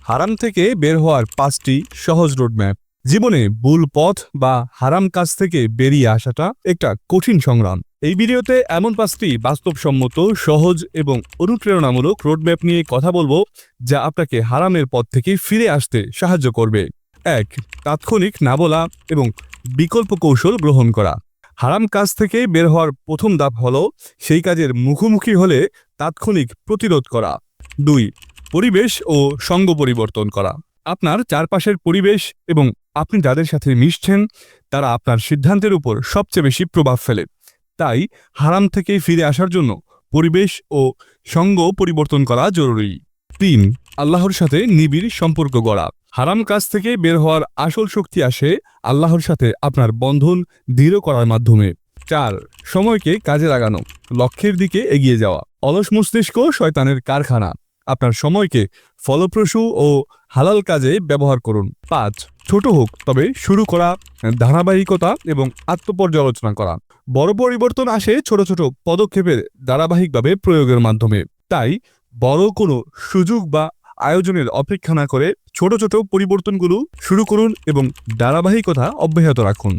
হারাম থেকে বের হওয়ার 5টি সহজ রোডম্যাপ। জীবনে ভুল পথ বা হারাম কাজ থেকে বেরিয়ে আসাটা একটা কঠিন সংগ্রাম। এই ভিডিওতে এমন 5টি বাস্তবসম্মত, সহজ এবং অনুপ্রেরণামূলক রোডম্যাপ নিয়ে কথা বলবো, যা আপনাকে হারামের পথ থেকে ফিরে আসতে সাহায্য করবে। 1. তাৎক্ষণিক না বলা এবং বিকল্প কৌশল গ্রহণ করা। হারাম কাজ থেকে বের হওয়ার প্রথম ধাপ হলো সেই কাজের মুখোমুখি হলে তাৎক্ষণিক প্রতিরোধ করা। 2. পরিবেশ ও সঙ্গ পরিবর্তন করা। আপনার চারপাশের পরিবেশ এবং আপনি যাদের সাথে মিশছেন তারা আপনার সিদ্ধান্তের উপর সবচেয়ে বেশি প্রভাব ফেলে। তাই হারাম থেকে ফিরে আসার জন্য পরিবেশ ও সঙ্গ পরিবর্তন করা জরুরি। 3. আল্লাহর সাথে নিবিড় সম্পর্ক গড়া। হারাম কাজ থেকে বের হওয়ার আসল শক্তি আসে আল্লাহর সাথে আপনার বন্ধন দৃঢ় করার মাধ্যমে। 4. সময়কে কাজে লাগানো, লক্ষ্যের দিকে এগিয়ে যাওয়া। অলস মস্তিষ্ক শয়তানের কারখানা। আপনার সময়কে ফলপ্রসূ ও হালাল কাজে ব্যবহার করুন। 5. ছোট হোক তবে শুরু করা, ধারাবাহিকতা এবং আত্মপর্যালোচনা করা। বড় পরিবর্তন আসে ছোট ছোট পদক্ষেপের ধারাবাহিকভাবে প্রয়োগের মাধ্যমে। তাই বড় কোনো সুযোগ বা আয়োজনের অপেক্ষা না করে ছোট ছোট পরিবর্তনগুলো শুরু করুন এবং ধারাবাহিকতা অব্যাহত রাখুন।